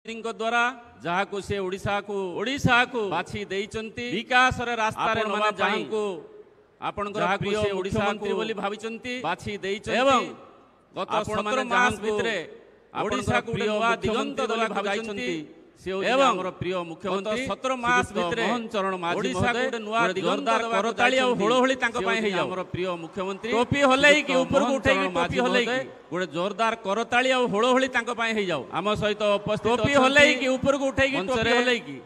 द्वारा जहाँ को से ओडिशा को बाछी देइचंती विकास रे रास्ता रे नवा जहाँ को आपनकर प्रिय ओडिशा मंत्री बोली भाविचंती बाछी देइचंती एवं गत 17 मास भितरे ओडिशा को नवा दिगंत बोली भाविचंती एवं हमर प्रिय मुख्यमंत्री 17 मास भितरे मोहन चरण माझी ओडिशा को नवा दिगंत करताली आ होळोहोळी तांका पई हे हमर प्रिय मुख्यमंत्री टोपी हलेई कि ऊपर को उठै कि टोपी हलेई कि गोटे जोरदार करताली आ होळोहोळी तांका पई हे जाऊ आम सहित उपस्थित टोपी हलेई कि ऊपर को उठै कि टोपी हलेई कि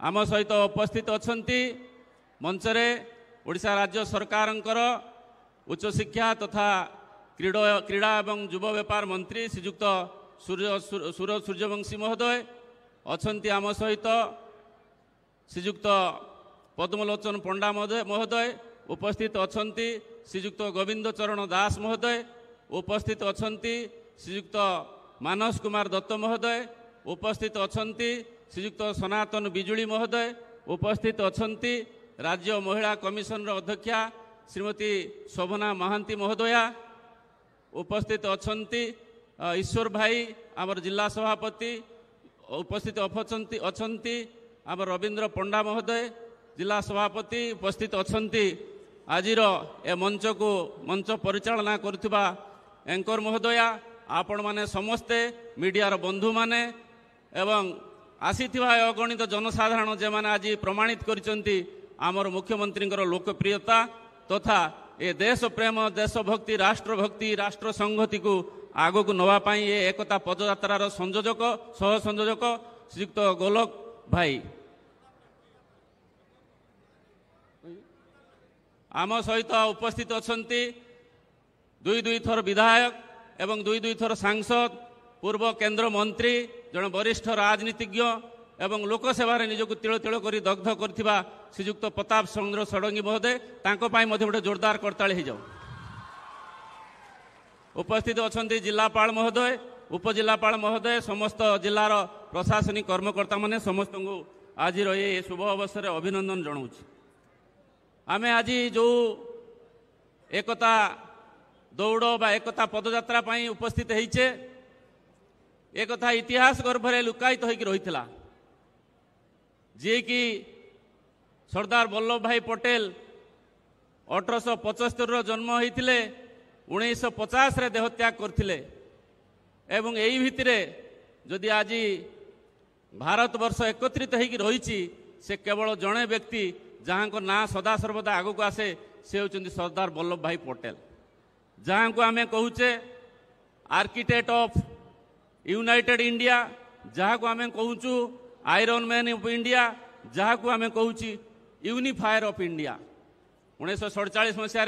आम सहित उपस्थित अछंती मंच रे ओडिशा राज्य सरकारंकर उच्च शिक्षा तथा क्रीड़ा एवं युवा व्यापार मंत्री श्रीयुक्त सूरज सूर्यवंशी महोदय अछंती आम सहित श्रीयुक्त पद्मलोचन पंडा महोदय उपस्थित अछंती श्रीयुक्त गोविंद चरण दास महोदय उपस्थित अछंती श्रीयुक्त मानस कुमार दत्त महोदय उपस्थित अछंती श्रीयुक्त सनातन बिजुली महोदय उपस्थित अछंती राज्य महिला कमिशन अध्यक्षा श्रीमती शोभना महांती महोदया उपस्थित अछंती ईश्वर भाई आमर जिला सभापति उपस्थित अछंती आमर रवींद्र पंडा महोदय जिला सभापति उपस्थित अछंती आजिर ए मंच को मंच परिचालना करुवा एंकर महोदया आपण माने समस्ते मीडियार बंधु माने एवं आसीथिबा अगणित जनसाधारण जे माने आज प्रमाणित करिसंती आमर मुख्यमंत्री लोकप्रियता तथा ए देश प्रेम देशभक्ति राष्ट्र संहति को आगो को नवापाई ये एकता पदयात्रार संयोजक सह संयोजक श्रीयुक्त गोलक भाई आम सहित उपस्थित अछंती दुई थर विधायक एवं दुई थर सांसद पूर्व केंद्र मंत्री जन वरिष्ठ राजनीतिज्ञ एवं लोकसेवा निजक तिल तिल कर दग्ध कर श्रीयुक्त प्रताप चंद्र षडंगी महोदय गोटे जोरदार करताली हो जाऊ उपस्थित अछंती जिलापाल महोदय उपजिलापाल महोदय समस्त जिलार प्रशासनिक कर्मकर्ता माने समस्त को आज ये शुभ अवसर अभिनंदन जनाऊँ आमे आज जो एकता दौड़ बा एकता पदयात्रा पाई उपस्थित होइछे एकता इतिहास गर्भरे लुकायित होइक रहितला जे कि सरदार वल्लभ भाई पटेल 1875 जन्म होइतिले 1950 रे देहत्याग करथिले एवं एई भितरे जदि आज भारत वर्ष एकत्रित होइक रहिछि से केवल जड़े व्यक्ति जहाँ को ना सदा सर्वदा आगु को आसे से होचंती सरदार वल्लभ भाई पटेल जहाँ को आमे कहूचे आर्किटेक्ट ऑफ यूनाइटेड इंडिया जहाँ को आमे कहूचु आयरन मैन ऑफ इंडिया जहाँ को आमे कहूची यूनिफायर ऑफ इंडिया 1947 मसीह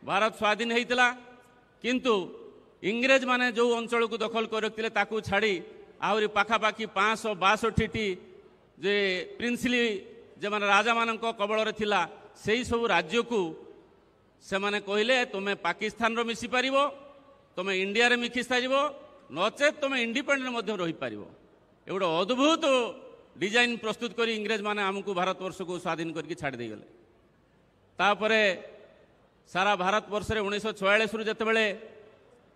भारत स्वाधीन होता किंतु इंग्रेज माने जो अंचल को दखल कर रखते ताकू छाड़ी आहरी पाखापाखि 562टी जे प्रिंसली जे माने राजा मान कबल थिला सेही सब राज्य को से माने कहले तुम्हें पाकिस्तान रो मिसी पारिबो तुम्हें इंडिया रे मिखि साजिबो नचेत तुम्हें इंडिपेंडेंट मध्य रही पारिबो एगोटे अद्भुत डिजाइन प्रस्तुत करी इंग्रेज माने हमको भारतवर्ष को स्वाधीन करके छाड़ी दे गले तापरे सारा भारतवर्ष रे 1944 रु जेतेबेले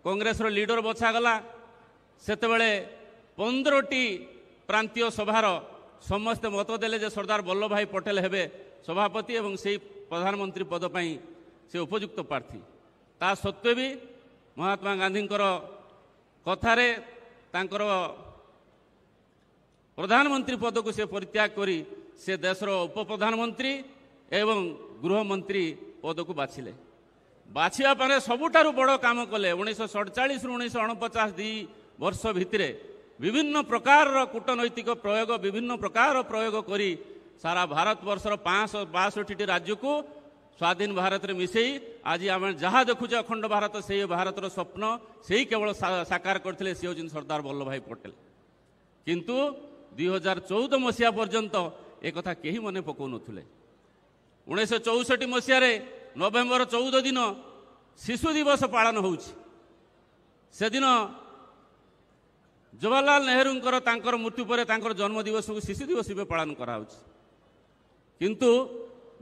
कांग्रेस रो लीडर बछागला सेतेबेले 15टी प्रांतीय सभार समस्ते मत देले जे सरदार वल्लभ भाई पटेल हेबे सभापति एवं से प्रधानमंत्री पद पाई से उपयुक्त प्रार्थी ता सत्वे भी महात्मा गांधी कथारे तांकर प्रधानमंत्री पद को से परित्याग करी से देशर उप प्रधानमंत्री एवं गृहमंत्री पद को बाछिले बाछिया पारे सबुठारु बड़ काम कले 1947 रु 1949 दी वर्ष भितरे विभिन्न प्रकार कूटनैतिक प्रयोग विभिन्न प्रकार प्रयोग करी सारा भारतवर्षर 562टी राज्य को स्वाधीन भारत रे मिसई आज आम जहाँ देखुचे अखंड भारत से भारतर स्वप्न से केवल साकार करते से सरदार वल्लभ भाई पटेल किंतु 2014 मसीहा पर्यंत एक कहीं मन पकाउ नुले 1964 मसीह नवेम्बर 14 दिन शिशु दिवस पालन से दिन जवाहरलाल नेहरू तांकर मृत्यु पर तांकर जन्म दिवस को शिशु दिवस भाव पालन करा किंतु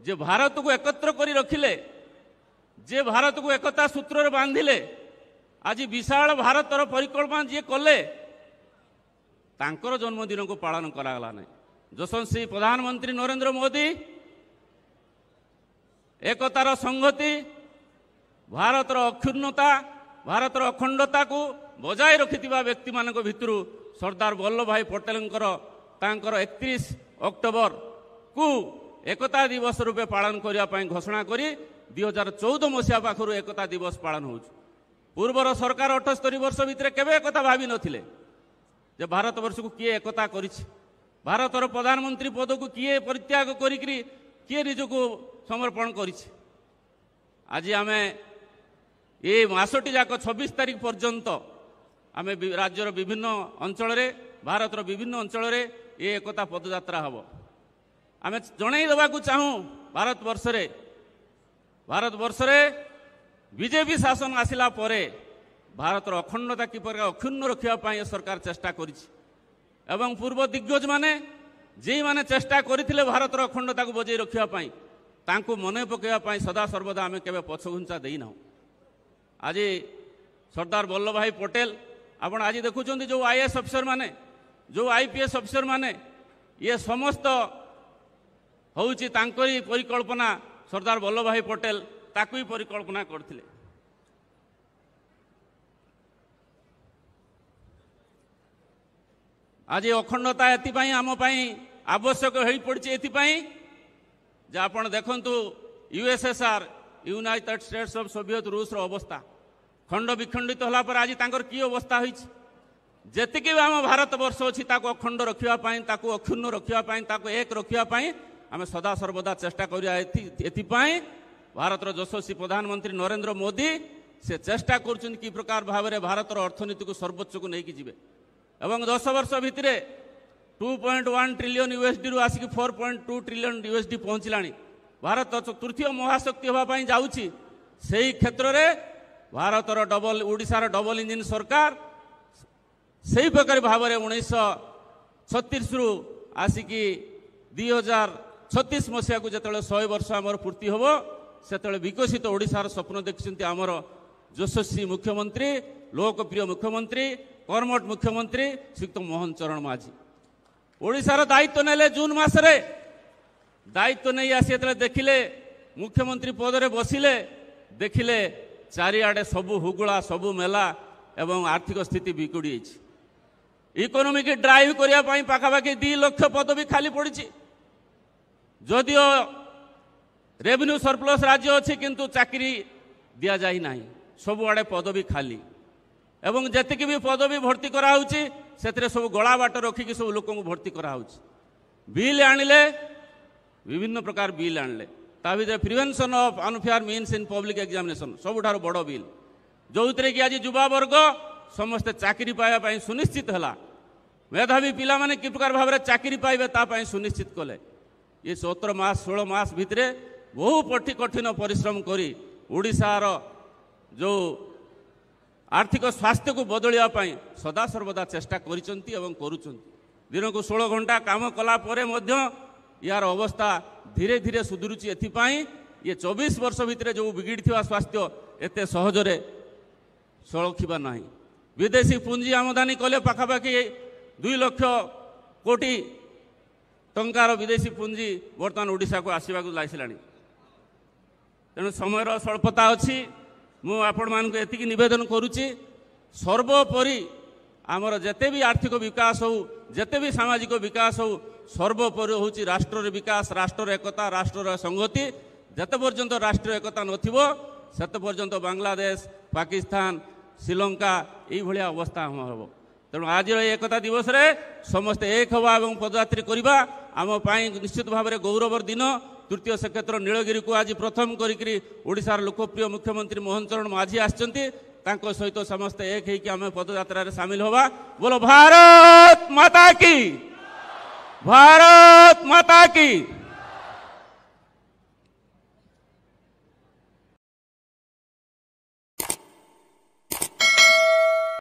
जे भारत को एकत्र करी रखिले जे भारत को एकता सूत्र बांधिले आज विशाल भारतर परिकल्पना जी कले तांकर जन्मदिन को पालन करागला नहीं। यशस्वी प्रधानमंत्री नरेंद्र मोदी एकतार संगति भारतर अक्षुण्णता भारतर अखंडता को बजाय रखिथिबा व्यक्ति मानक भितरु सरदार वल्लभ भाई पटेल 31 अक्टोबर को एकता दिवस रूपे पालन करने घोषणा करी 2014 मसीहा पाखरु एकता दिवस पालन हो। पूर्वर सरकार 78 वर्ष भितर केबे एकता भावी नथिले जे भारत वर्ष को किए एकता करिछि। भारतर प्रधानमंत्री पद को किए परित्याग करिकरी किए निजको समर्पण करिछि। आज आमे ये मासटी जाक 26 तारीख पर्यंत आमे राज्यर विभिन्न अंचल रे भारतर विभिन्न अंचल रे ये एकता पदयात्रा हम आमे जणाई देबाकू चाहूँ। भारत वर्ष रे बीजेपी शासन आसिला परे भारतर अखंडता किपर अक्षुण्ण रखिया पाई सरकार चेष्टा करिछि एवं पूर्व दिग्गज माने जे माने चेष्टा करथिले भारतर अखंडता को बजाय रखिया पाई तांको मने पकेया पाई सदा सर्वदा आमे केबे पछघुंचा देई ना। आज सरदार वल्लभ भाई पटेल आपण आज देखुचंदी जो आईएएस अफसर माने जो आईपीएस अफसर माने ये समस्त होउची तांकरी परिकल्पना सरदार वल्लभ भाई पटेल ताकू ही परिकल्पना करथिले। आज अखंडता एथिपाई आम पाई आवश्यक होई पड़छि एथिपाई जे आपण देखंतु USSR United states of Soviet रूस रो अवस्था खंड विखंडित होला पर आज तांकर की अवस्था होइछि। जेतिके आम भारत वर्ष अछि ताको अखंड रखिया पाई ताको अक्षुण्ण रखिया पाई ताको एक रखिया पाई आमे सदा सर्वदा चेष्टा करिया एथिपाई भारतर यशस्वी प्रधानमंत्री नरेंद्र मोदी से चेष्टा करछन कि प्रकार भाव में भारतर अर्थनीति को सर्वोच्च को लेकिन जीवे एवं 10 वर्ष भितर 2.1 ट्रिलियन यूएसडी रु आसिक 4.2 ट्रिलियन यूएसडी पहुँचलानी। भारत तृतीय महाशक्ति होगापाई जाउछि। सेही क्षेत्र में भारतर ओडिशार डबल इंजिन सरकार सही प्रकार भाव में 1936 रु आसिकी 2036 मसीहा को जिते 100 वर्ष आमर पूर्ति हम से विकसित ओडिशार स्वप्न देखिं आमर यशस्वी मुख्यमंत्री लोकप्रिय मुख्यमंत्री कर्मठ मुख्यमंत्री श्रीयुक्त मोहन चरण माझी ओडिशार दायित्व नेले जून मासरे दायित्व नहीं आसी देखिले मुख्यमंत्री पदरे बसिले देखिले चारिआडे सबु हुगुला सबु मेला एवं आर्थिक स्थिति बिगुड़ी इकोनोमी की ड्राइव करने पाखापाखि 2 लाख पदवी खाली पड़ी। जदिओ रेवेन्यू सरप्लस राज्य अच्छी किंतु चाकरी दिया जाई नाही सबुआड़े पदवी खाली एवं जेतिकी भी पदवी भर्ती कराउछि सेतरे सब गला बाट रखिकी सब लोक भर्ती कराउछि। बिल आनिले विभिन्न प्रकार बिल आनिले ता भीतर prevention of unfair means in public examination सबुठार बड़ बिल जो कि आज युवा वर्ग समस्ते चाकरी पाइबा सुनिश्चित है। मेधावी पिला माने कि प्रकार भाव में चाकरी पाइबे तापाई सुनिश्चित कले। ये 17 मास 16 मास भितर बहु कठिन परिश्रम करी ओडिशार जो आर्थिक स्वास्थ्य को बदलिया सदा सर्वदा चेष्टा करिसंती एवं करुचंती। दिन को 16 घंटा काम कला परे मध्य यार अवस्था धीरे धीरे सुधुरुची। एथिपाई ये 24 वर्ष भितर जो बिगिड़ी स्वास्थ्य एते सहजरे सलखिबा नाही। विदेशी पुंजी आमदानी कले पाखापाखि 2 लाख कोटी टंकार विदेशी पुंजी बर्तमान ओडिशा को आसवा लागिलानी। तेणु समयर स्वल्पता अच्छी मु आपण मानक एतिकी निवेदन करुच्ची सर्वोपरि आमर जेते भी आर्थिक विकास हो जेते भी सामाजिक विकास हो सर्वोपरि होची राष्ट्र विकास राष्ट्र एकता राष्ट्र संगति। जेते पर्यंत राष्ट्र एकता नथिबो सेते पर्यंत बांग्लादेश पाकिस्तान श्रीलंका यही अवस्था हम हम। तेणु आज एकता दिवस रे समस्ते एक हवा और पदयात्री करवा आम पाई निश्चित भाव में गौरवर दिन। तृतीय श्रीक्षेत्र नीलगिरी को आज प्रथम करी ओडिशार लोकप्रिय मुख्यमंत्री मोहन चरण माझी आसचंती सहित समस्ते एक होकर आम पदयात्रा सामिल होवा। बोलो भारत माता की भारत माता की।